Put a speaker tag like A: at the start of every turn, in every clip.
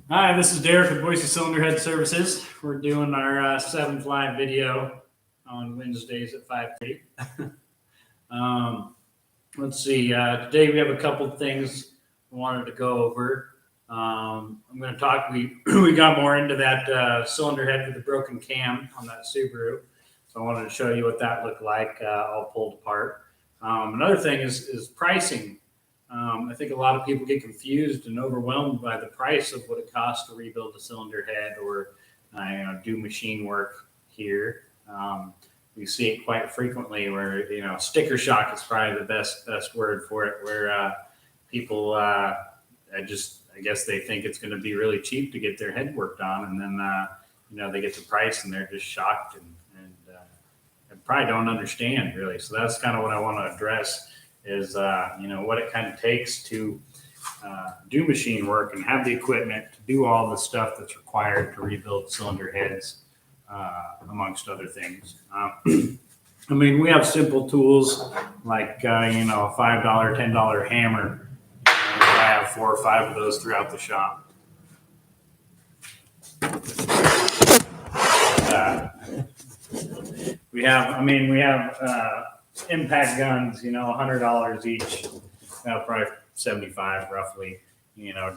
A: Hi, this is Derek with Boise Cylinder Head Services. We're doing our 7th live video on Wednesdays at 5:30. Let's see. Today we have a couple things I wanted to go over. I'm going to talk. We got more into that cylinder head with the broken cam on that Subaru, so I wanted to show you what that looked like all pulled apart. Another thing is pricing. I think a lot of people get confused and overwhelmed by the price of what it costs to rebuild a cylinder head or do machine work here. We see it quite frequently where, sticker shock is probably the best word for it, where people I guess they think it's going to be really cheap to get their head worked on, and then they get the price and they're just shocked and probably don't understand really. So that's kind of what I want to address is what it kind of takes to do machine work and have the equipment to do all the stuff that's required to rebuild cylinder heads, amongst other things. I mean, we have simple tools like a $5, $10 hammer. I have 4 or 5 of those throughout the shop. We have impact guns, $100 each, probably 75 roughly.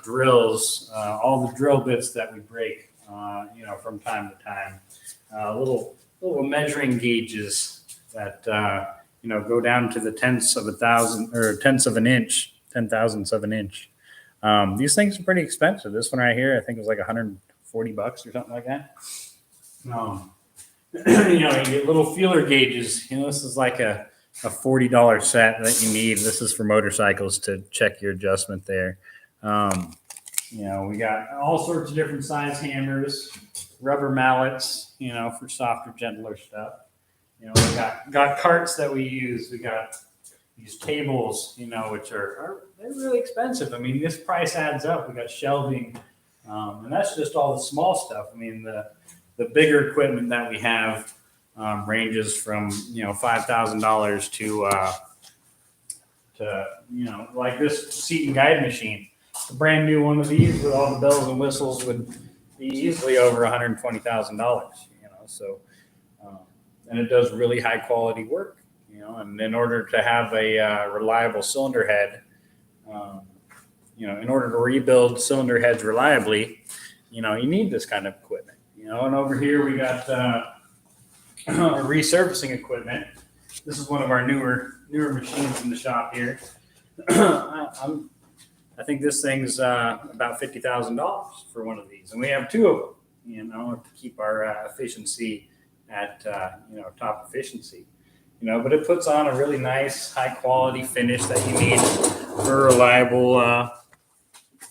A: Drills, all the drill bits that we break, from time to time. Little measuring gauges that go down to the tenths of 1,000 or tenths of an inch, 10,000ths of an inch. These things are pretty expensive. This one right here, I think it was like $140 or something like that. You get little feeler gauges. This is like a $40 set that you need. This is for motorcycles to check your adjustment there. We got all sorts of different size hammers, rubber mallets, for softer, gentler stuff. We got carts that we use. We got these tables, which are they're really expensive. I mean, this price adds up. We got shelving, and that's just all the small stuff. I mean, the bigger equipment that we have ranges from $5,000 to like this seat and guide machine. A brand new one of these with all the bells and whistles would be easily over $120,000. So and it does really high quality work. And in order to have a reliable cylinder head, in order to rebuild cylinder heads reliably, you need this kind of equipment. And over here we got resurfacing equipment. This is one of our newer machines in the shop here. I think this thing's about $50,000 for one of these, and we have 2 of them. To keep our efficiency at top efficiency. But it puts on a really nice, high quality finish that you need for a reliable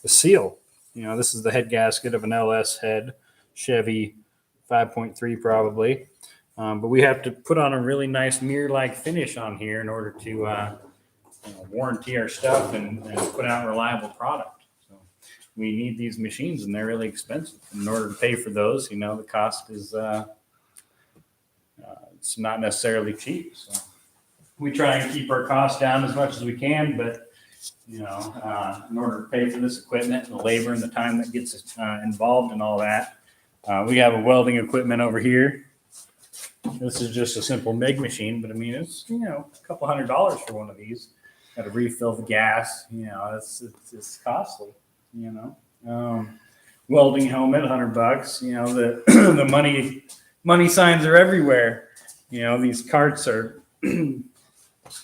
A: seal. This is the head gasket of an LS head. Chevy 5.3 probably, but we have to put on a really nice mirror-like finish on here in order to warranty our stuff and put out a reliable product. So we need these machines, and they're really expensive. In order to pay for those, the cost is it's not necessarily cheap. So we try and keep our costs down as much as we can, but in order to pay for this equipment and the labor and the time that gets involved and all that. We have a welding equipment over here. This is just a simple MIG machine, but I mean, it's, a couple $100 for one of these. Got to refill the gas, it's costly, welding helmet, $100. The money signs are everywhere. These carts are $50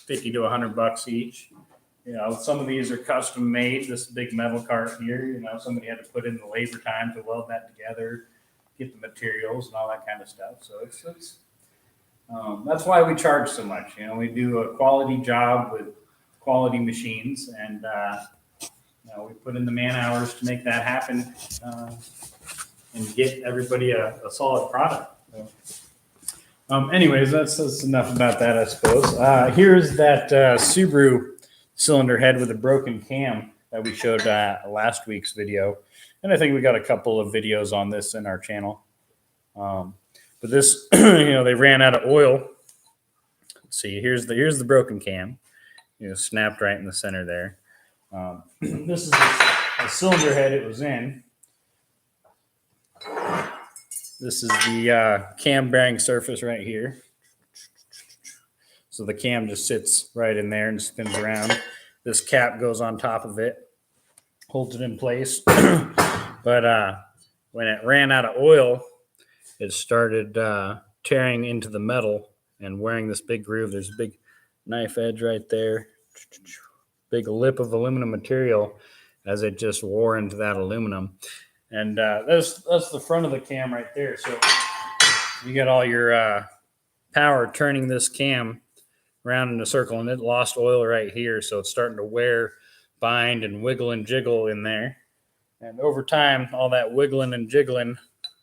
A: to $100 each. Some of these are custom made. This big metal cart here, somebody had to put in the labor time to weld that together, get the materials and all that kind of stuff. So it's that's why we charge so much. We do a quality job with quality machines, and we put in the man hours to make that happen and get everybody a solid product. So, anyways, that's enough about that, I suppose. Here's that Subaru cylinder head with a broken cam that we showed last week's video. And I think we got a couple of videos on this in our channel. But this, they ran out of oil. Let's see, here's the broken cam. Snapped right in the center there. This is a cylinder head it was in. This is the cam bearing surface right here. So the cam just sits right in there and spins around. This cap goes on top of it, holds it in place. But when it ran out of oil, it started tearing into the metal and wearing this big groove. There's a big knife edge right there, big lip of aluminum material as it just wore into that aluminum. And that's the front of the cam right there. So you got all your power turning this cam around in a circle, and it lost oil right here. So it's starting to wear, bind, and wiggle and jiggle in there. And over time, all that wiggling and jiggling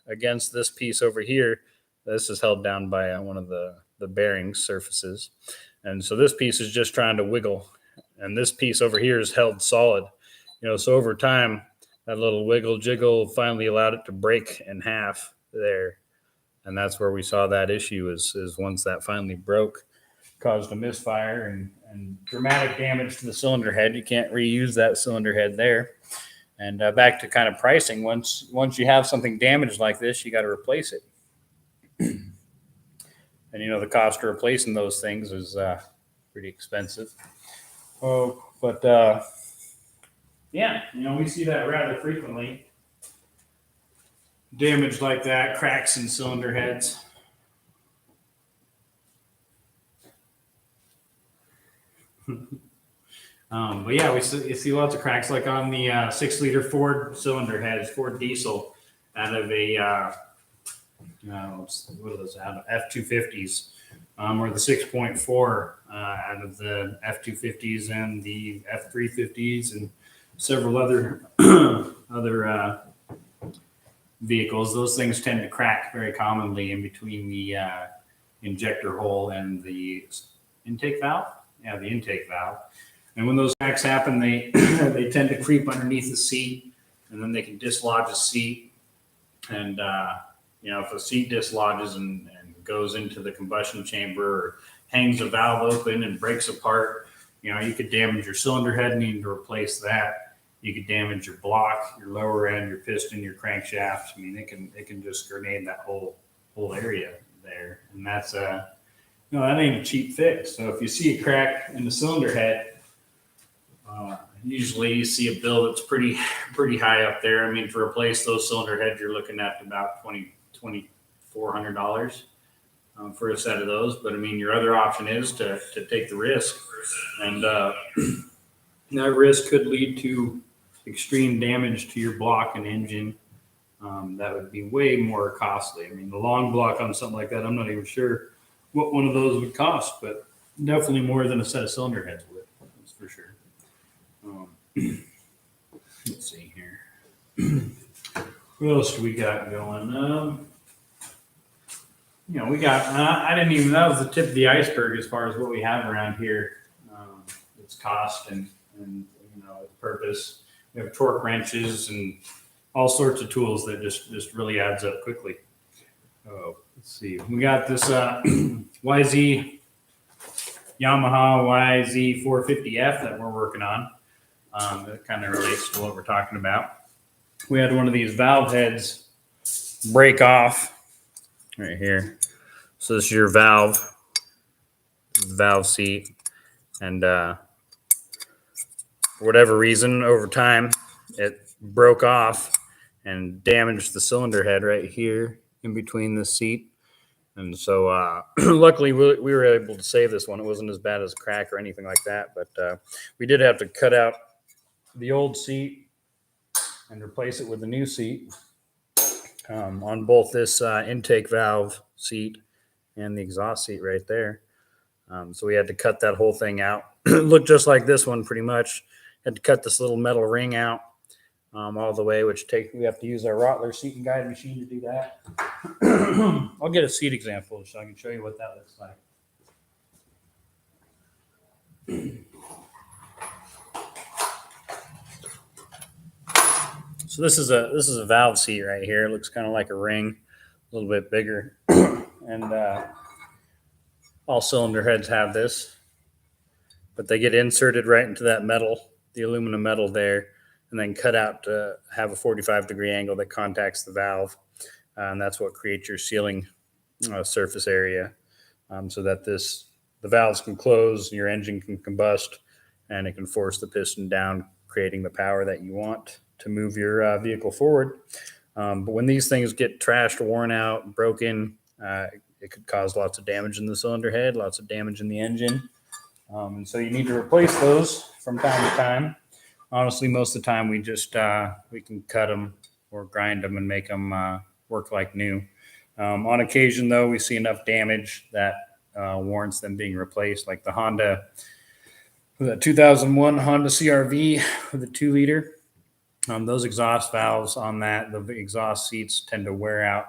A: against this piece over here, this is held down by one of the bearing surfaces. And so this piece is just trying to wiggle. And this piece over here is held solid. So over time, that little wiggle jiggle finally allowed it to break in half there. And that's where we saw that issue is once that finally broke, caused a misfire and dramatic damage to the cylinder head. You can't reuse that cylinder head there. And back to kind of pricing, once you have something damaged like this, you got to replace it. And the cost of replacing those things is pretty expensive. Oh, but yeah, we see that rather frequently. Damage like that, cracks in cylinder heads. But yeah, you see lots of cracks, like on the 6-liter Ford cylinder heads, Ford diesel, out of a what are those? Out of F-250s, or the 6.4 out of the F-250s and the F-350s and several other vehicles. Those things tend to crack very commonly in between the injector hole and the intake valve. Yeah, the intake valve. And when those cracks happen, they they tend to creep underneath the seat, and then they can dislodge a seat. And if a seat dislodges and goes into the combustion chamber or hangs a valve open and breaks apart, you could damage your cylinder head, needing to replace that. You could damage your block, your lower end, your piston, your crankshaft. I mean, it can just grenade that whole area there, and that's that ain't a cheap fix. So if you see a crack in the cylinder head, usually you see a bill that's pretty high up there. I mean, to replace those cylinder heads, you're looking at about $2,400 for a set of those. But I mean, your other option is to take the risk, and that risk could lead to extreme damage to your block and engine. That would be way more costly. I mean, the long block on something like that, I'm not even sure what one of those would cost, but definitely more than a set of cylinder heads would. That's for sure. Let's see here. What else do we got going? We got, that was the tip of the iceberg as far as what we have around here. Its cost and its purpose. We have torque wrenches and all sorts of tools that just really adds up quickly. Oh, let's see. We got this Yamaha YZ450F that we're working on. That kind of relates to what we're talking about. We had one of these valve heads break off right here. So this is your valve seat, and for whatever reason, over time, it broke off and damaged the cylinder head right here in between the seat. And so luckily we were able to save this one. It wasn't as bad as a crack or anything like that, but we did have to cut out the old seat and replace it with the new seat on both this intake valve seat and the exhaust seat right there. So we had to cut that whole thing out. It looked just like this one pretty much. Had to cut this little metal ring out all the way, we have to use our Rottler seat and guide machine to do that. I'll get a seat example so I can show you what that looks like. So this is a valve seat right here. It looks kind of like a ring, a little bit bigger, and all cylinder heads have this, but they get inserted right into that metal, the aluminum metal there, and then cut out to have a 45-degree angle that contacts the valve. and that's what creates your sealing surface area, so that the valves can close, your engine can combust, and it can force the piston down, creating the power that you want to move your vehicle forward. But when these things get trashed, worn out, broken, it could cause lots of damage in the cylinder head, lots of damage in the engine. And so you need to replace those from time to time. Honestly, most of the time we can cut them or grind them and make them work like new. On occasion, though, we see enough damage that warrants them being replaced, like the 2001 Honda CRV with a 2-liter. Those exhaust valves on that, the exhaust seats tend to wear out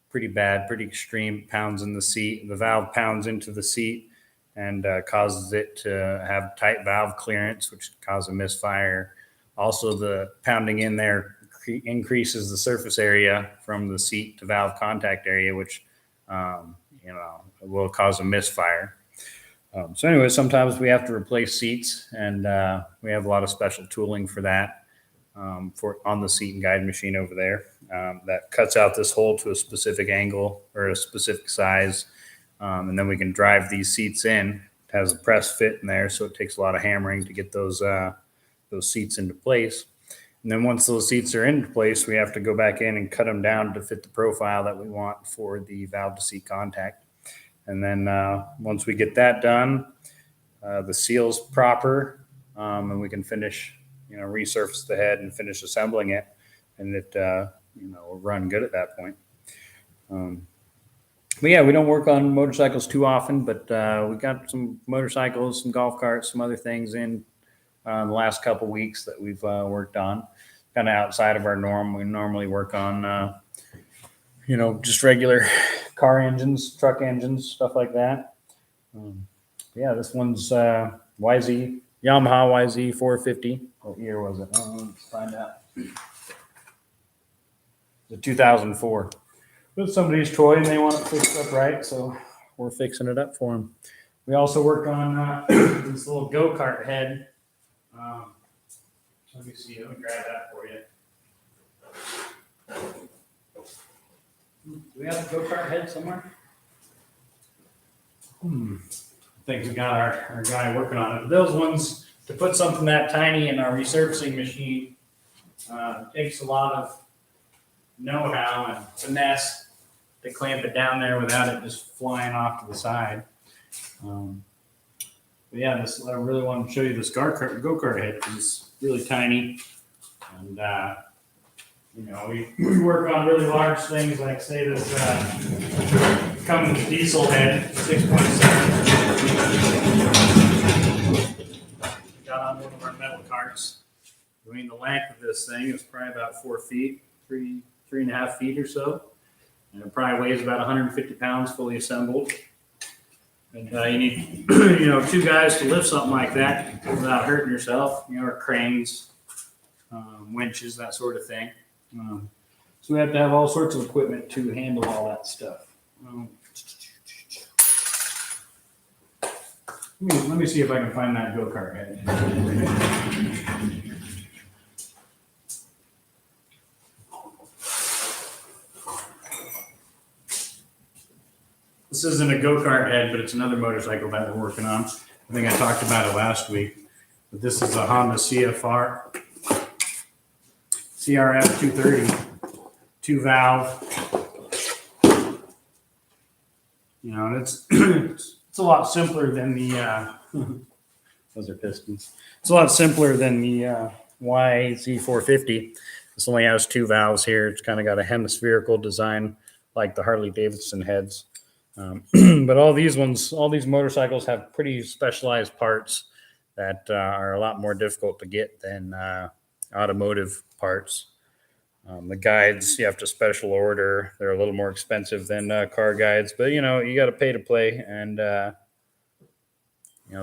A: pretty bad, pretty extreme. Pounds in the seat. The valve pounds into the seat and causes it to have tight valve clearance, which causes a misfire. Also, the pounding in there increases the surface area from the seat to valve contact area, which will cause a misfire. So anyway, sometimes we have to replace seats, and we have a lot of special tooling for that for on the seat and guide machine over there that cuts out this hole to a specific angle or a specific size, and then we can drive these seats in. It has a press fit in there, so it takes a lot of hammering to get those seats into place. And then once those seats are into place, we have to go back in and cut them down to fit the profile that we want for the valve to seat contact. And then once we get that done, the seal's proper, and we can finish, resurface the head and finish assembling it, and it, will run good at that point. But yeah, we don't work on motorcycles too often, but we got some motorcycles, some golf carts, some other things in the last couple weeks that we've worked on, kind of outside of our norm. We normally work on, just regular car engines, truck engines, stuff like that. Yeah, this one's Yamaha YZ 450. What year was it? Let's find out. The 2004. It's somebody's toy and they want it fixed up right, so we're fixing it up for them. We also work on this little GoKart head. Let me see. Let me grab that for you. Do we have a GoKart head somewhere? I think we got our guy working on it. Those ones, to put something that tiny in our resurfacing machine, takes a lot of know-how and finesse to clamp it down there without it just flying off to the side. But yeah, I really want to show you this GoKart head because it's really tiny. And we work on really large things, like say this Cummins diesel head, 6.7. Got on one of our metal carts. I mean, the length of this thing is probably about 4 feet, 3.5 feet or so. And it probably weighs about 150 pounds fully assembled. And you need, 2 guys to lift something like that without hurting yourself, or cranes, winches, that sort of thing. So we have to have all sorts of equipment to handle all that stuff. Let me see if I can find that GoKart head. This isn't a GoKart head, but it's another motorcycle that we're working on. I think I talked about it last week. But this is a Honda CRF 230, 2-valve. And it's a lot simpler than the those are pistons. It's a lot simpler than the YZ450. This only has 2 valves here. It's kind of got a hemispherical design like the Harley Davidson heads. But all these motorcycles have pretty specialized parts that are a lot more difficult to get than automotive parts. The guides you have to special order. They're a little more expensive than car guides, but you got to pay to play. And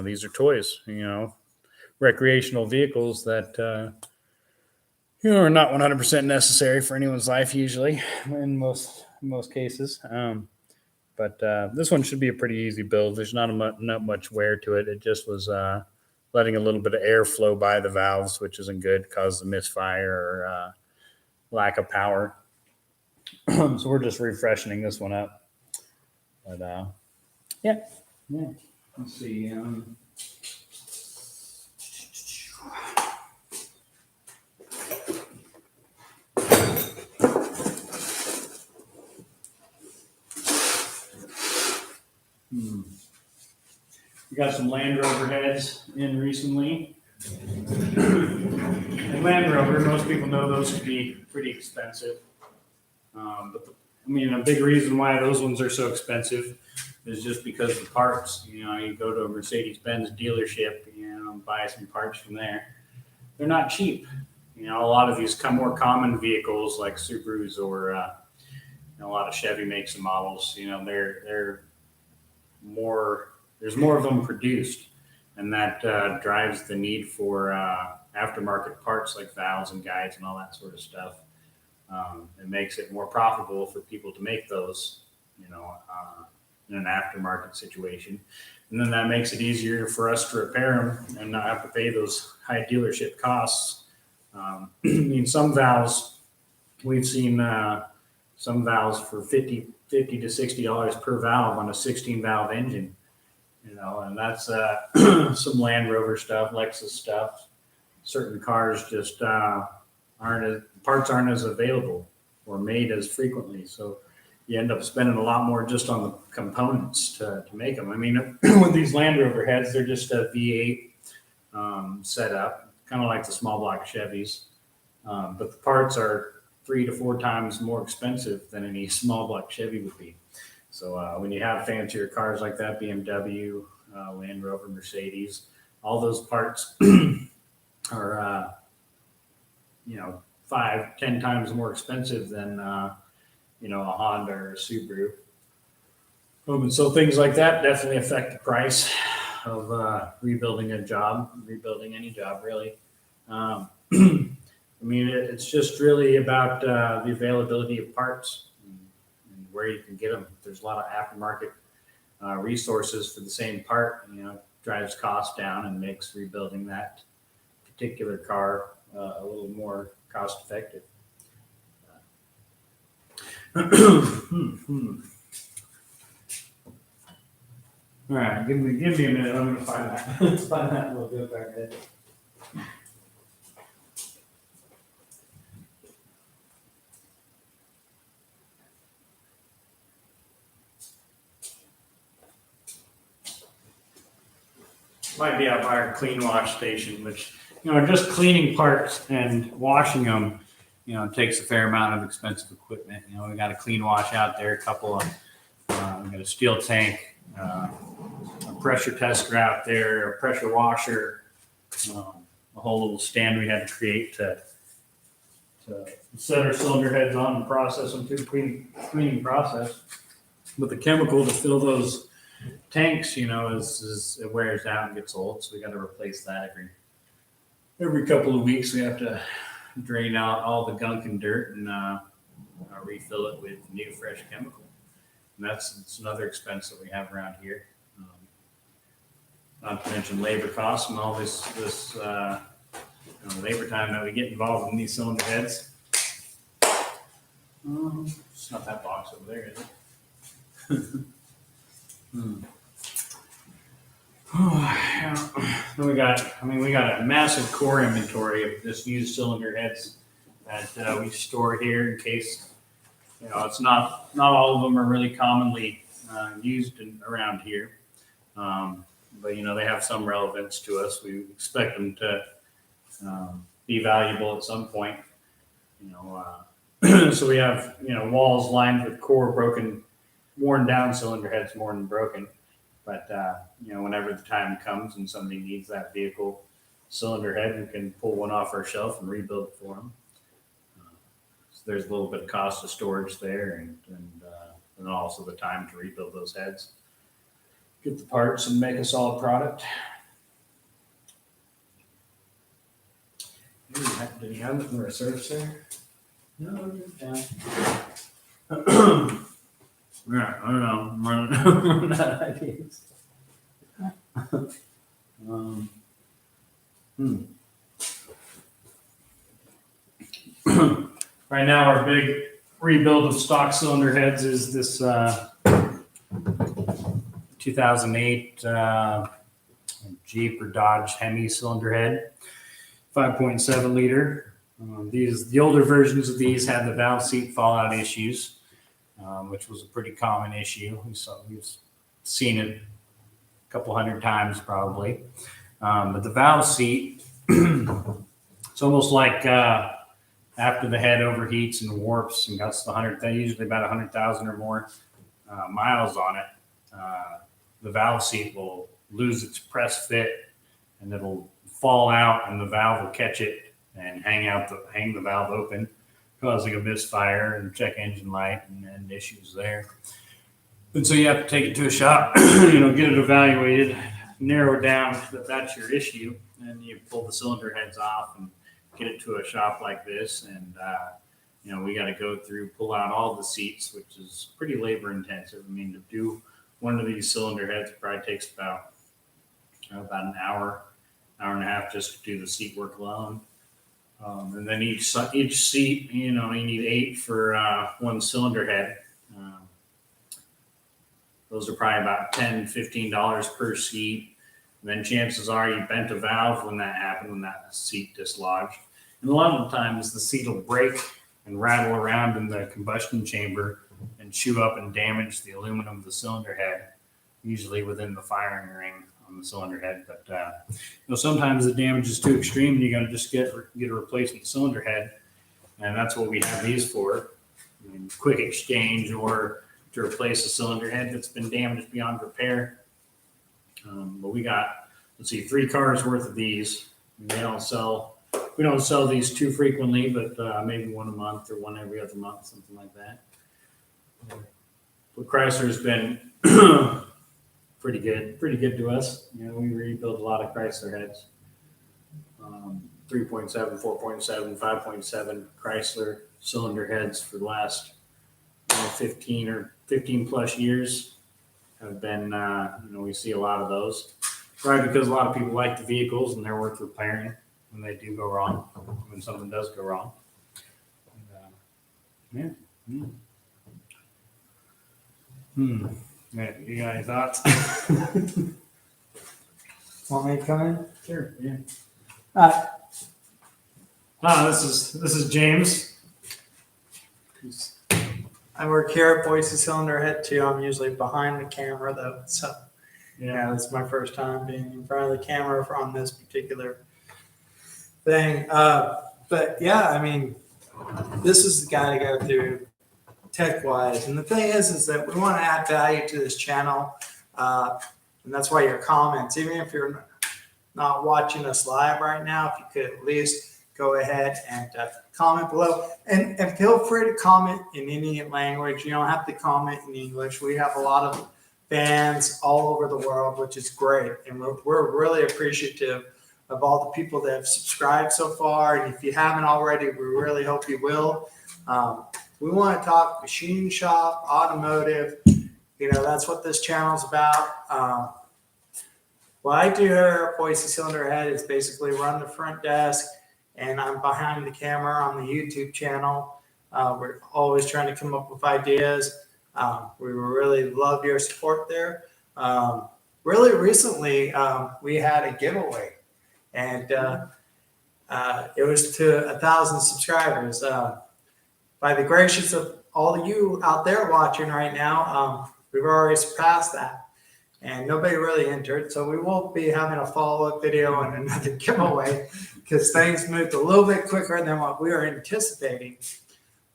A: these are toys. Recreational vehicles that are not 100% necessary for anyone's life usually in most cases. But this one should be a pretty easy build. There's not much wear to it. It just was letting a little bit of air flow by the valves, which isn't good, causes a misfire or lack of power. So we're just refreshing this one up. But yeah. Let's see. We got some Land Rover heads in recently. And Land Rover, most people know those can be pretty expensive. But a big reason why those ones are so expensive is just because the parts. You go to a Mercedes-Benz dealership, buy some parts from there. They're not cheap. A lot of these more common vehicles like Subarus or a lot of Chevy makes and models. They're more. There's more of them produced, and that drives the need for aftermarket parts like valves and guides and all that sort of stuff. It makes it more profitable for people to make those, in an aftermarket situation. And then that makes it easier for us to repair them and not have to pay those high dealership costs. Some valves, we've seen some valves for $50 to $60 per valve on a 16 valve engine, and that's some Land Rover stuff, Lexus stuff. Certain cars just parts aren't as available or made as frequently. So you end up spending a lot more just on the components to make them. With these Land Rover heads, they're just a V8 setup, kind of like the small block Chevys. But the parts are 3 to 4 times more expensive than any small block Chevy would be. So when you have fancier cars like that, BMW, Land Rover, Mercedes, all those parts are, 5-10 times more expensive than, a Honda or a Subaru. And so things like that definitely affect the price of rebuilding any job, really. It's just really about the availability of parts and where you can get them. There's a lot of aftermarket resources for the same part, drives costs down and makes rebuilding that particular car a little more cost effective. All right, give me a minute. I'm going to find that. Let's find that little GoKart head. Might be out by our clean wash station, which just cleaning parts and washing them, takes a fair amount of expensive equipment. We got a clean wash out there, we got a steel tank, a pressure tester out there, a pressure washer, a whole little stand we had to create to set our cylinder heads on and process them through the cleaning process. But the chemical to fill those tanks, is it wears out and gets old, so we got to replace that every couple of weeks. We have to drain out all the gunk and dirt and refill it with new fresh chemical. And it's another expense that we have around here. Not to mention labor costs and all this labor time that we get involved in these cylinder heads. It's not that box over there, is it? Then we got a massive core inventory of just used cylinder heads that we store here in case, it's not all of them are really commonly used around here. But they have some relevance to us. We expect them to be valuable at some point. So we have walls lined with core worn down cylinder heads more than broken. But whenever the time comes and somebody needs that vehicle cylinder head, we can pull one off our shelf and rebuild it for them. So there's a little bit of cost of storage there, and also the time to rebuild those heads, get the parts, and make a solid product. Did you have it in the reserve there? No, down. Yeah, I don't know. I'm running out of ideas. Right now, our rebuild of stock cylinder heads is this 2008 Jeep or Dodge Hemi cylinder head, 5.7 liter. The older versions of these had the valve seat fallout issues, which was a pretty common issue. We've seen it a couple hundred times probably. But the valve seat, it's almost like after the head overheats and warps and gets usually about 100,000 or more miles on it, the valve seat will lose its press fit and it'll fall out, and the valve will catch it and hang the valve open, causing a misfire and check engine light and issues there. And so you have to take it to a shop, get it evaluated, narrow down that that's your issue, and you pull the cylinder heads off and get it to a shop like this. And we got to go through, pull out all the seats, which is pretty labor intensive. I mean, to do one of these cylinder heads probably takes about an hour and a half just to do the seat work alone. And then each seat, you need 8 for one cylinder head. Those are probably about $10, $15 per seat. And then chances are you bent a valve when that happened, when that seat dislodged. And a lot of the times the seat will break and rattle around in the combustion chamber and chew up and damage the aluminum of the cylinder head, usually within the firing ring on the cylinder head. But sometimes the damage is too extreme and you got to just get a replacement cylinder head. And that's what we have these for. Quick exchange or to replace a cylinder head that's been damaged beyond repair. But we got, 3 cars worth of these. We don't sell these too frequently, but maybe one a month or one every other month, something like that. But Chrysler's been pretty good to us. We rebuild a lot of Chrysler heads. 3.7, 4.7, 5.7 Chrysler cylinder heads for the last 15 plus years have been, we see a lot of those. Right, because a lot of people like the vehicles and they're worth repairing when they do go wrong, when something does go wrong. And, you got any thoughts?
B: Want me to come in?
A: Sure, yeah. This is James.
B: I work here at Boise Cylinder Head too. I'm usually behind the camera though, so yeah, this is my first time being in front of the camera on this particular thing. But yeah, I mean, this is the guy to go through tech-wise. And the thing is that we want to add value to this channel, and that's why your comments, even if you're not watching us live right now, if you could at least go ahead and comment below. And feel free to comment in any language. You don't have to comment in English. We have a lot of fans all over the world, which is great. And we're really appreciative of all the people that have subscribed so far. And if you haven't already, we really hope you will. We want to talk machine shop, automotive. That's what this channel's about. What I do here at Boise Cylinder Head is basically run the front desk, and I'm behind the camera on the YouTube channel. We're always trying to come up with ideas. We really love your support there. Really recently, we had a giveaway, and it was to 1,000 subscribers. By the gracious of all of you out there watching right now, we've already surpassed that, and nobody really entered. So we will be having a follow-up video and another giveaway because things moved a little bit quicker than what we were anticipating.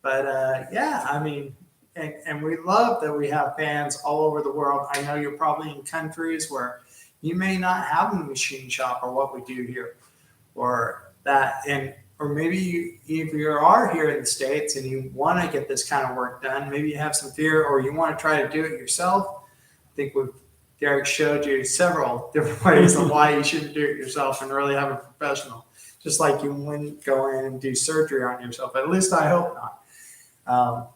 B: But yeah, I mean, and we love that we have fans all over the world. I know you're probably in countries where you may not have a machine shop or what we do here, or that, or maybe if you are here in the States and you want to get this kind of work done, maybe you have some fear or you want to try to do it yourself. I think Derek showed you several different ways of why you shouldn't do it yourself and really have a professional. Just like you wouldn't go in and do surgery on yourself. At least I hope not.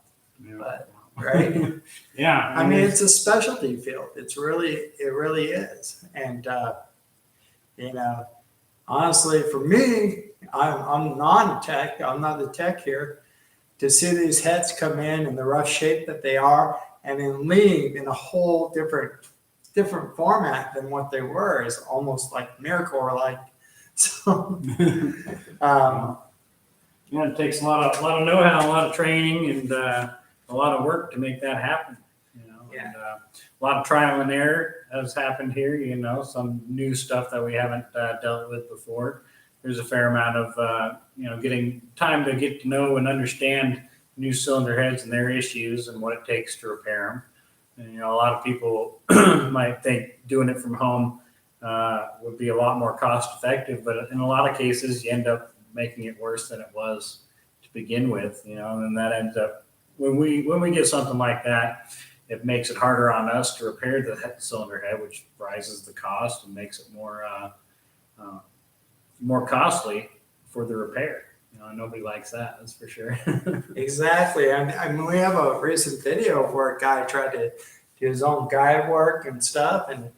B: But, right?
A: Yeah.
B: I mean, it's a specialty field. It really is. And, honestly, for me, I'm non-tech. I'm not the tech here. to see these heads come in the rough shape that they are and then leave in a whole different format than what they were is almost like miracle or like. So,
A: it takes a lot of know-how, a lot of training, and a lot of work to make that happen.
B: Yeah.
A: And a lot of trial and error has happened here. Some new stuff that we haven't dealt with before. There's a fair amount of getting time to get to know and understand new cylinder heads and their issues and what it takes to repair them. And a lot of people might think doing it from home would be a lot more cost effective, but in a lot of cases you end up making it worse than it was to begin with. And that ends up when we get something like that, it makes it harder on us to repair the cylinder head, which rises the cost and makes it more costly for the repair. Nobody likes that, that's for sure.
B: Exactly. And I mean, we have a recent video where a guy tried to do his own guide work and stuff. And,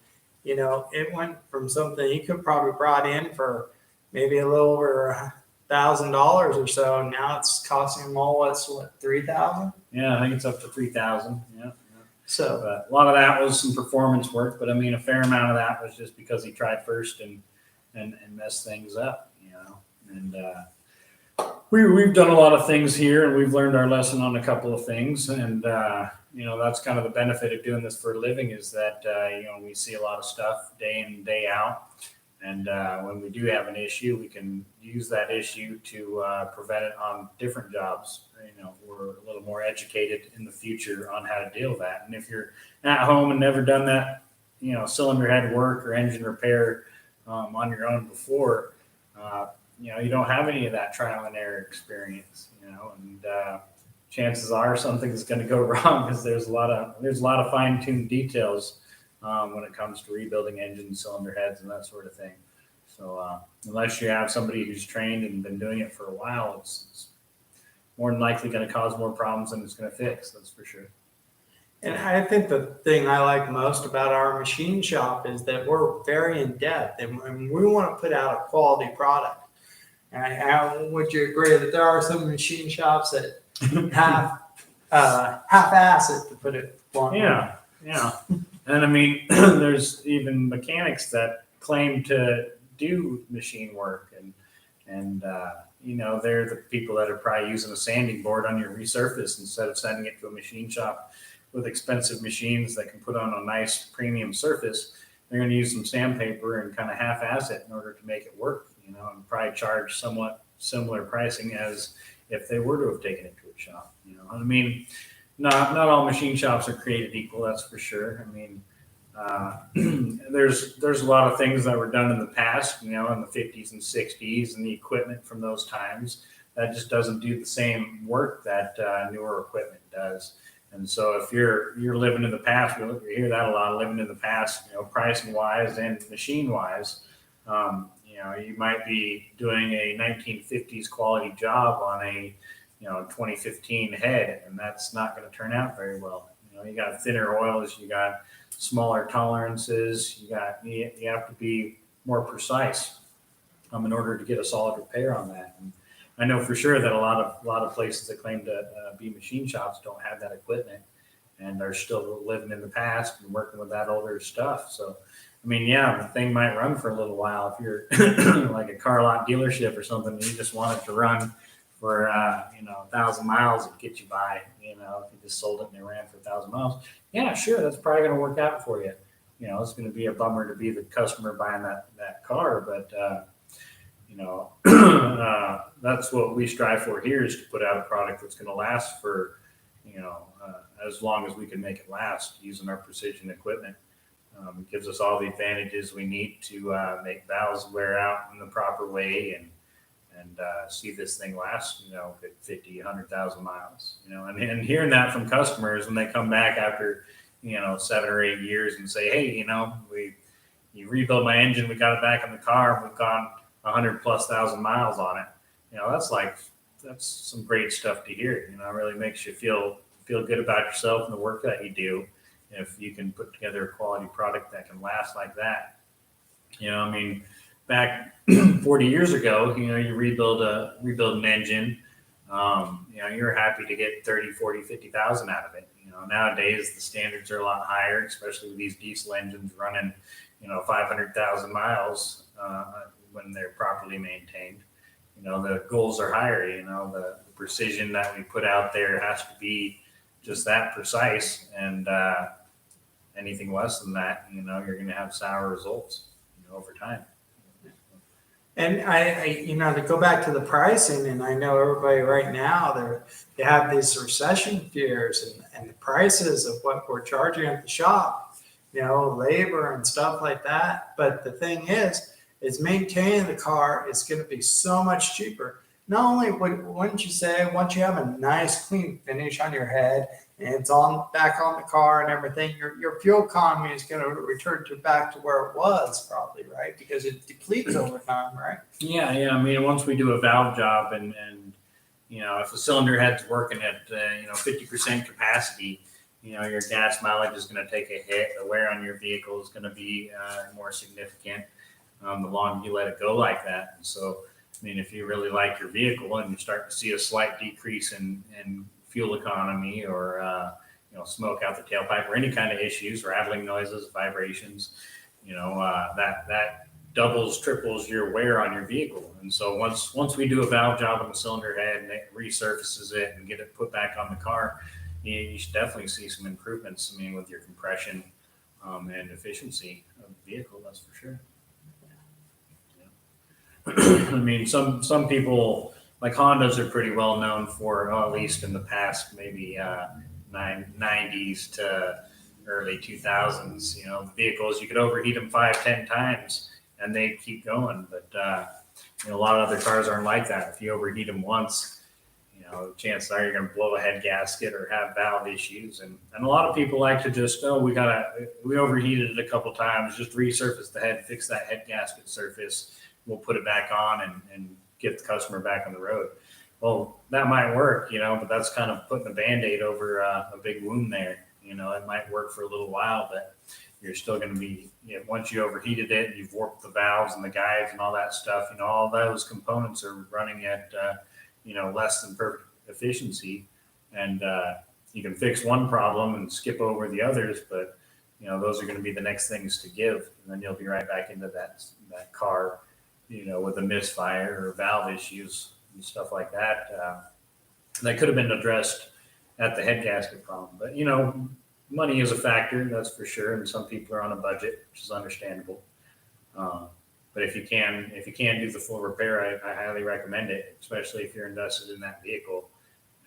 B: it went from something he could probably brought in for maybe a little over $1,000 or so. And now it's costing him all, what, $3,000?
A: Yeah, I think it's up to 3,000. Yeah.
B: So
A: But a lot of that was some performance work, but I mean, a fair amount of that was just because he tried first and messed things up, And we've done a lot of things here, and we've learned our lesson on a couple of things. And that's kind of the benefit of doing this for a living is that we see a lot of stuff day in and day out. And when we do have an issue, we can use that issue to prevent it on different jobs. We're a little more educated in the future on how to deal with that. And if you're at home and never done that, cylinder head work or engine repair on your own before, you don't have any of that trial and error experience, and chances are something's going to go wrong because there's a lot of fine-tuned details when it comes to rebuilding engines, cylinder heads, and that sort of thing. So unless you have somebody who's trained and been doing it for a while, it's more than likely going to cause more problems than it's going to fix. That's for sure.
B: And I think the thing I like most about our machine shop is that we're very in depth and we want to put out a quality product. And would you agree that there are some machine shops that half-ass it, to put it bluntly?
A: Yeah. And I mean, there's even mechanics that claim to do machine work, and they're the people that are probably using a sanding board on your resurface instead of sending it to a machine shop with expensive machines that can put on a nice premium surface. They're going to use some sandpaper and kind of half-ass it in order to make it work, and probably charge somewhat similar pricing as if they were to have taken it to a shop. I mean, not all machine shops are created equal, that's for sure. I mean, there's a lot of things that were done in the past, in the 50s and 60s, and the equipment from those times that just doesn't do the same work that newer equipment does. And so if you're living in the past, we hear that a lot, living in the past, pricing wise and machine wise. You might be doing a 1950s quality job on a 2015 head, and that's not going to turn out very well. You got thinner oils, you got smaller tolerances, you have to be more precise in order to get a solid repair on that. And I know for sure that a lot of places that claim to be machine shops don't have that equipment and are still living in the past and working with that older stuff. So, I mean, yeah, the thing might run for a little while if you're like a car lot dealership or something. And you just want it to run for 1,000 miles and get you by. If you just sold it and it ran for 1,000 miles, yeah, sure, that's probably going to work out for you. It's going to be a bummer to be the customer buying that car, but that's what we strive for here, is to put out a product that's going to last for as long as we can make it last using our precision equipment. It gives us all the advantages we need to make valves wear out in the proper way and see this thing last 50, 100,000 miles. And hearing that from customers when they come back after 7 or 8 years and say, hey, you rebuilt my engine, we got it back in the car, we've gone 100,000+ miles on it. That's some great stuff to hear. It really makes you feel good about yourself and the work that you do if you can put together a quality product that can last like that. Back 40 years ago, you rebuild an engine, You're happy to get 30, 40, 50,000 out of it. Nowadays the standards are a lot higher, especially with these diesel engines running, 500,000 miles when they're properly maintained. The goals are higher. The precision that we put out there has to be just that precise, and anything less than that, you're going to have sour results, over time.
B: And to go back to the pricing, and I know everybody right now, they have these recession fears and the prices of what we're charging at the shop, labor and stuff like that. But the thing is maintaining the car is going to be so much cheaper. Not only wouldn't you say, once you have a nice clean finish on your head and it's back on the car and everything, your fuel economy is going to return back to where it was probably, right? Because it depletes over time, right?
A: Yeah. I mean, once we do a valve job and if the cylinder head's working at 50% capacity, your gas mileage is going to take a hit. The wear on your vehicle is going to be more significant the longer you let it go like that. And so, I mean, if you really like your vehicle and you start to see a slight decrease in fuel economy, or smoke out the tailpipe, or any kind of issues, rattling noises, vibrations, that doubles, triples your wear on your vehicle. And so once we do a valve job on the cylinder head and it resurfaces it and get it put back on the car, you should definitely see some improvements. I mean, with your compression and efficiency of the vehicle, that's for sure. I mean, some people, like Hondas, are pretty well known for, at least in the past, maybe 90s to early 2000s. The vehicles, you could overheat them 5-10 times and they'd keep going. But a lot of other cars aren't like that. If you overheat them once, chances are you're going to blow a head gasket or have valve issues. And a lot of people like to just, we overheated it a couple times, just resurface the head, fix that head gasket surface. We'll put it back on and get the customer back on the road. Well, that might work, but that's kind of putting a Band-Aid over a big wound there. It might work for a little while, but you're still going to be, once you overheated it and you've warped the valves and the guides and all that stuff, all those components are running at, less than perfect efficiency. And you can fix one problem and skip over the others, but, those are going to be the next things to give. And then you'll be right back into that car, with a misfire or valve issues and stuff like that. That could have been addressed at the head gasket problem. But, money is a factor, that's for sure. And some people are on a budget, which is understandable. But if you can do the full repair, I highly recommend it, especially if you're invested in that vehicle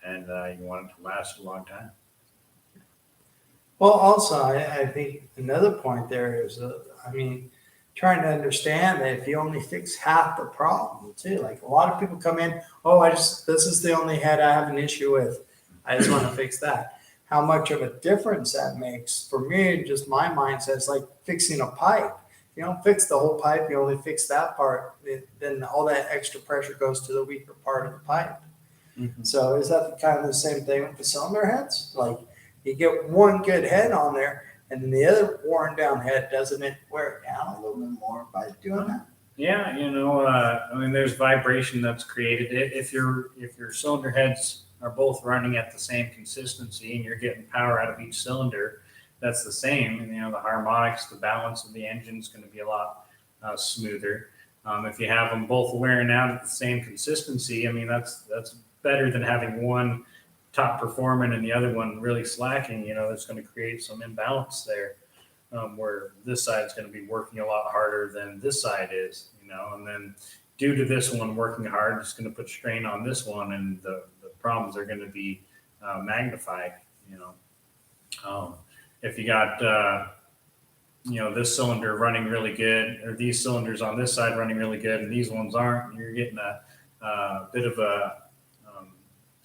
A: and you want it to last a long time.
B: Well, also, I think another point there is, trying to understand that if you only fix half the problem too, like a lot of people come in, this is the only head I have an issue with. I just want to fix that. How much of a difference that makes for me, just my mindset, is like fixing a pipe. You don't fix the whole pipe, you only fix that part, then all that extra pressure goes to the weaker part of the pipe. Mm-hmm. So is that kind of the same thing with the cylinder heads? Like you get one good head on there, and then the other worn down head, doesn't it wear it down a little bit more by doing that?
A: Yeah, there's vibration that's created. If your cylinder heads are both running at the same consistency and you're getting power out of each cylinder, that's the same. And, the harmonics, the balance of the engine is going to be a lot smoother. If you have them both wearing out at the same consistency, that's better than having one top performing and the other one really slacking. That's going to create some imbalance there, where this side is going to be working a lot harder than this side is, and then due to this one working hard, it's going to put strain on this one, and the problems are going to be magnified. If you got this cylinder running really good, or these cylinders on this side running really good and these ones aren't, you're getting a bit of a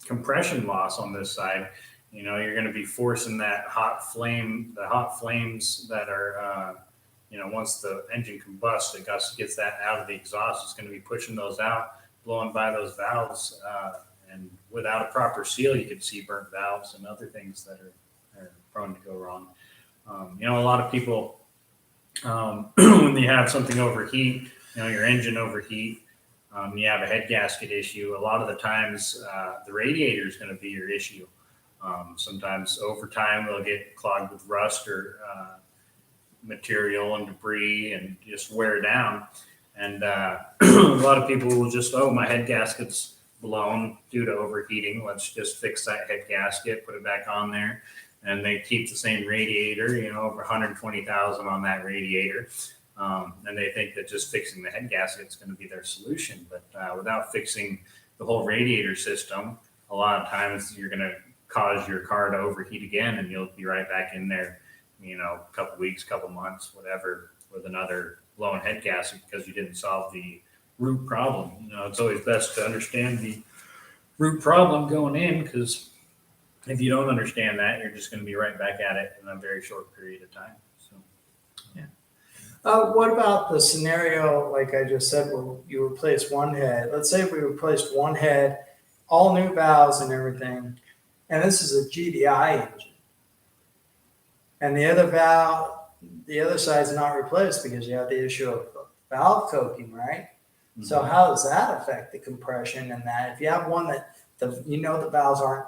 A: compression loss on this side. You're going to be forcing the hot flames that are, once the engine combusts, it gets that out of the exhaust. It's going to be pushing those out, blowing by those valves. And without a proper seal, you could see burnt valves and other things that are prone to go wrong. A lot of people, when you have something overheat, your engine overheat, You have a head gasket issue. A lot of the times, the radiator is going to be your issue. Sometimes over time, they'll get clogged with rust or material and debris and just wear down. And a lot of people will just, oh, my head gasket's blown due to overheating. Let's just fix that head gasket, put it back on there. And they keep the same radiator, over 120,000 on that radiator. And they think that just fixing the head gasket is going to be their solution. But without fixing the whole radiator system, a lot of times you're going to cause your car to overheat again, and you'll be right back in there, a couple weeks, couple months, whatever, with another blown head gasket because you didn't solve the root problem. It's always best to understand the root problem going in, because if you don't understand that, you're just going to be right back at it in a very short period of time. So,
B: what about the scenario, like I just said, where you replace one head? Let's say we replaced one head, all new valves and everything, and this is a GDI engine. And the other side's not replaced because you have the issue of valve coking, right? Mm-hmm. So how does that affect the compression and that? If you have one that the valves aren't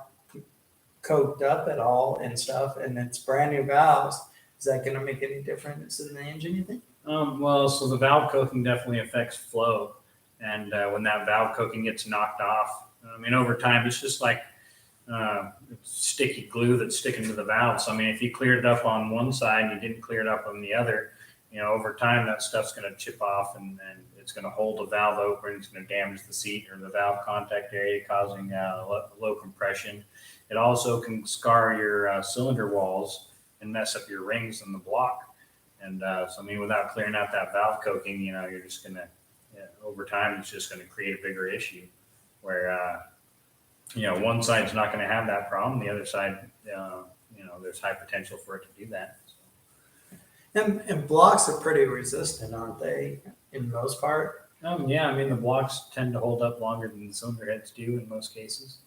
B: coked up at all and stuff, and it's brand new valves, is that going to make any difference in the engine, you think?
A: Well, so the valve coking definitely affects flow. And when that valve coking gets knocked off, over time, it's just like sticky glue that's sticking to the valve. So, if you cleared it up on one side and you didn't clear it up on the other, over time, that stuff's going to chip off and it's going to hold the valve open. It's going to damage the seat or the valve contact area, causing low compression. It also can scar your cylinder walls and mess up your rings in the block. And without clearing out that valve coking, you're just going to, over time, it's just going to create a bigger issue where, one side's not going to have that problem. The other side, there's high potential for it to do that. So.
B: And blocks are pretty resistant, aren't they, in most part?
A: The blocks tend to hold up longer than the cylinder heads do in most cases.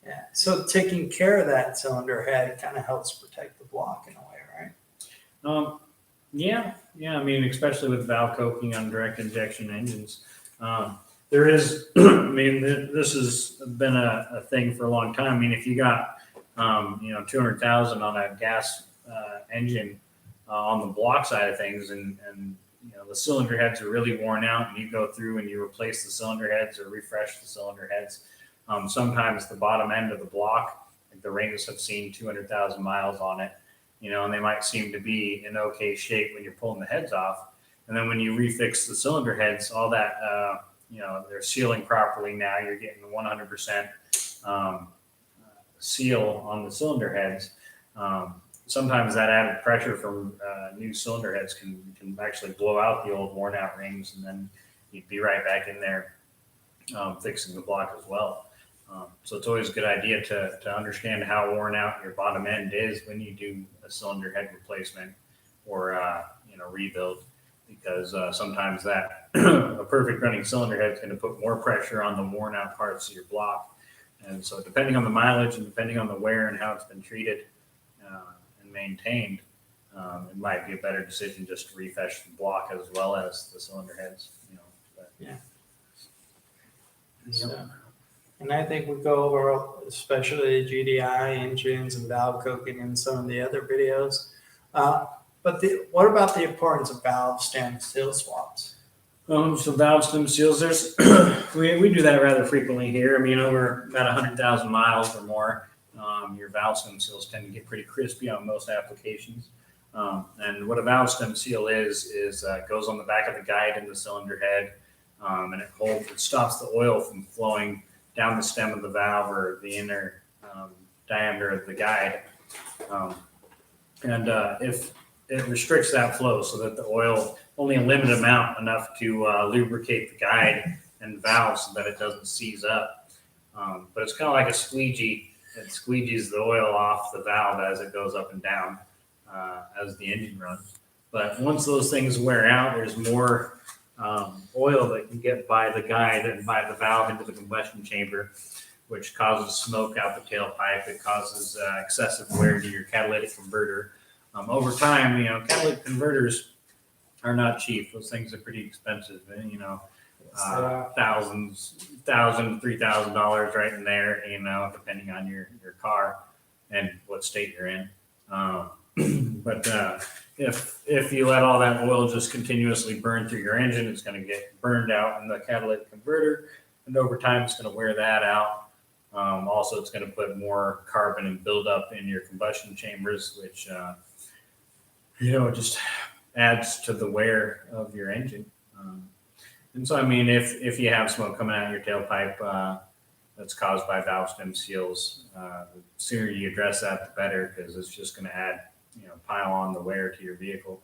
B: Yeah. So taking care of that cylinder head kind of helps protect the block in a way, right?
A: Yeah. Especially with valve coking on direct injection engines. There is, this has been a thing for a long time. If you got, 200,000 on a gas engine on the block side of things, and the cylinder heads are really worn out, and you go through and you replace the cylinder heads or refresh the cylinder heads. Sometimes the bottom end of the block, like the rings have seen 200,000 miles on it, and they might seem to be in okay shape when you're pulling the heads off. And then when you refix the cylinder heads, all that, they're sealing properly now. You're getting 100% seal on the cylinder heads. Sometimes that added pressure from new cylinder heads can actually blow out the old worn out rings, and then you'd be right back in there fixing the block as well. So it's always a good idea to understand how worn out your bottom end is when you do a cylinder head replacement or rebuild, because sometimes that a perfect running cylinder head is going to put more pressure on the worn out parts of your block. And so depending on the mileage and depending on the wear and how it's been treated and maintained, it might be a better decision just to refresh the block as well as the cylinder heads.
B: Yeah. So, and I think we go over especially GDI engines and valve coking in some of the other videos. But what about the importance of valve stem seal swaps?
A: So valve stem seals, there's we do that rather frequently here. Over about 100,000 miles or more, your valve stem seals tend to get pretty crispy on most applications. And what a valve stem seal is it goes on the back of the guide in the cylinder head, and it stops the oil from flowing down the stem of the valve or the inner diameter of the guide. If it restricts that flow so that the oil, only a limited amount, enough to lubricate the guide and valve so that it doesn't seize up. But it's kind of like a squeegee. It squeegees the oil off the valve as it goes up and down as the engine runs. But once those things wear out, there's more oil that can get by the guide and by the valve into the combustion chamber, which causes smoke out the tailpipe. It causes excessive wear to your catalytic converter. Over time, catalytic converters are not cheap. Those things are pretty expensive. And, $3,000 right in there, depending on your car and what state you're in. But if you let all that oil just continuously burn through your engine, it's going to get burned out in the catalytic converter, and over time it's going to wear that out. Also, it's going to put more carbon and buildup in your combustion chambers, which just adds to the wear of your engine. And so, I mean, if you have smoke coming out of your tailpipe that's caused by valve stem seals, the sooner you address that, the better, because it's just going to add, pile on the wear to your vehicle.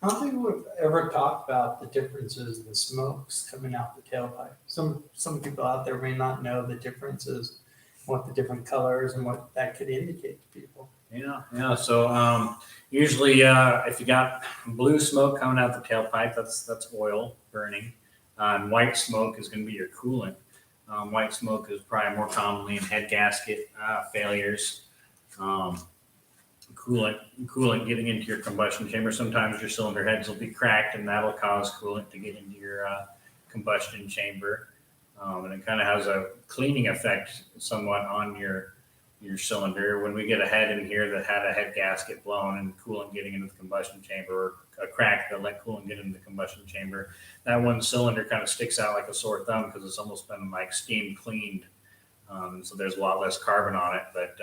B: I don't think we've ever talked about the differences in the smokes coming out the tailpipe. Some people out there may not know the differences, what the different colors and what that could indicate to people.
A: Yeah. So usually, if you got blue smoke coming out the tailpipe, that's oil burning, and white smoke is going to be your coolant. White smoke is probably more commonly in head gasket failures. Coolant getting into your combustion chamber. Sometimes your cylinder heads will be cracked, and that'll cause coolant to get into your combustion chamber. And it kind of has a cleaning effect somewhat on your cylinder. When we get a head in here that had a head gasket blown and coolant getting into the combustion chamber, or a crack that let coolant get into the combustion chamber, that one cylinder kind of sticks out like a sore thumb because it's almost been like steam cleaned. So there's a lot less carbon on it, but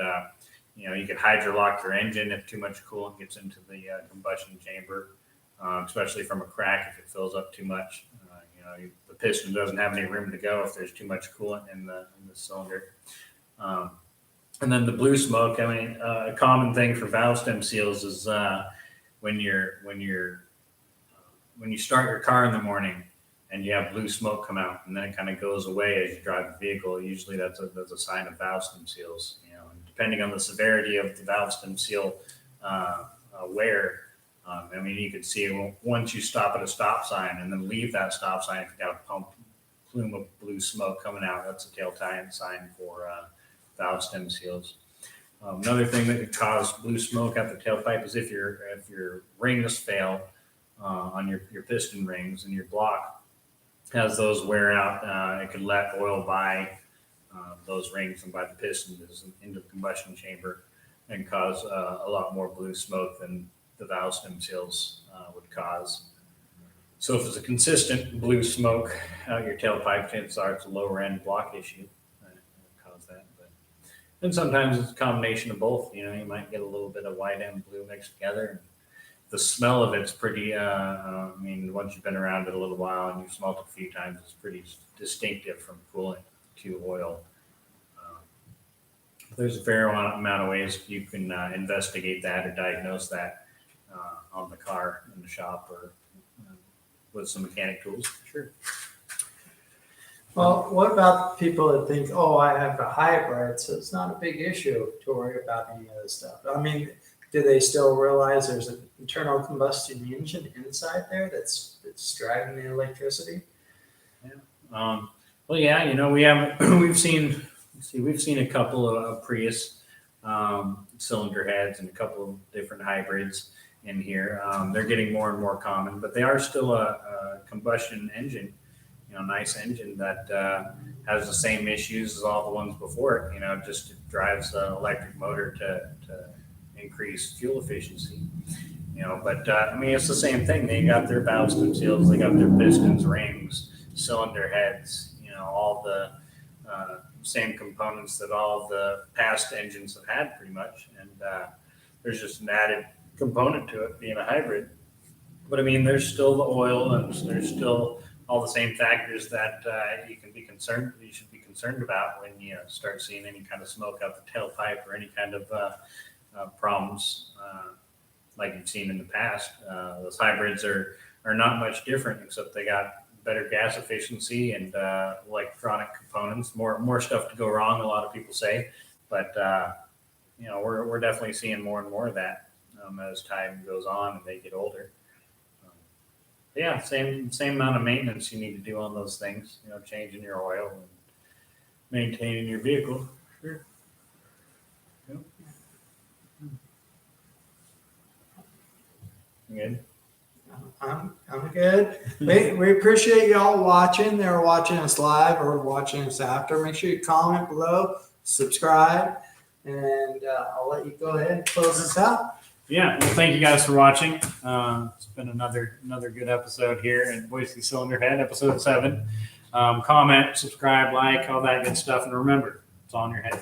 A: you can hydrolock your engine if too much coolant gets into the combustion chamber, especially from a crack if it fills up too much. The piston doesn't have any room to go if there's too much coolant in the cylinder. And then the blue smoke. I mean, a common thing for valve stem seals is when you start your car in the morning and you have blue smoke come out, and then it kind of goes away as you drive the vehicle. Usually that's a sign of valve stem seals. And depending on the severity of the valve stem seal wear. I mean, you could see once you stop at a stop sign and then leave that stop sign, if you got a plume of blue smoke coming out, that's a tail sign for valve stem seals. Another thing that could cause blue smoke out the tailpipe is if your rings fail on your piston rings, and your block has those wear out, it could let oil by those rings and by the pistons into the combustion chamber and cause a lot more blue smoke than the valve stem seals would cause. So if it's a consistent blue smoke out your tailpipe, chances are it's a lower end block issue that cause that. And sometimes it's a combination of both. You might get a little bit of white and blue mixed together. And the smell of it's pretty, once you've been around it a little while and you've smelled it a few times, it's pretty distinctive from coolant to oil. There's a fair amount of ways you can investigate that or diagnose that on the car in the shop or with some mechanic tools. Sure.
B: Well, what about people that think, I have a hybrid, so it's not a big issue to worry about any of this stuff? I mean, do they still realize there's an internal combustion engine inside there that's driving the electricity?
A: Yeah. We have we've seen a couple of Prius cylinder heads and a couple of different hybrids in here. They're getting more and more common, but they are still a combustion engine. Nice engine that has the same issues as all the ones before it. Just it drives the electric motor to increase fuel efficiency. But it's the same thing. They got their valve stem seals, they got their pistons, rings, cylinder heads. All the same components that all the past engines have had, pretty much. And there's just an added component to it being a hybrid. But there's still the oil, and there's still all the same factors that you should be concerned about when you start seeing any kind of smoke out the tailpipe or any kind of problems like you've seen in the past. Those hybrids are not much different, except they got better gas efficiency and electronic components, more stuff to go wrong, a lot of people say. But we're definitely seeing more and more of that as time goes on and they get older. Yeah, same amount of maintenance you need to do on those things. Changing your oil and maintaining your vehicle. Sure. Yep. Good.
B: I'm good. We appreciate y'all watching. They're watching us live or watching us after. Make sure you comment below, subscribe, and I'll let you go ahead and close this out.
A: Yeah, well, thank you guys for watching. It's been another good episode here at Boise Cylinder Head, episode 7. Comment, subscribe, like, all that good stuff, and remember, it's on your head.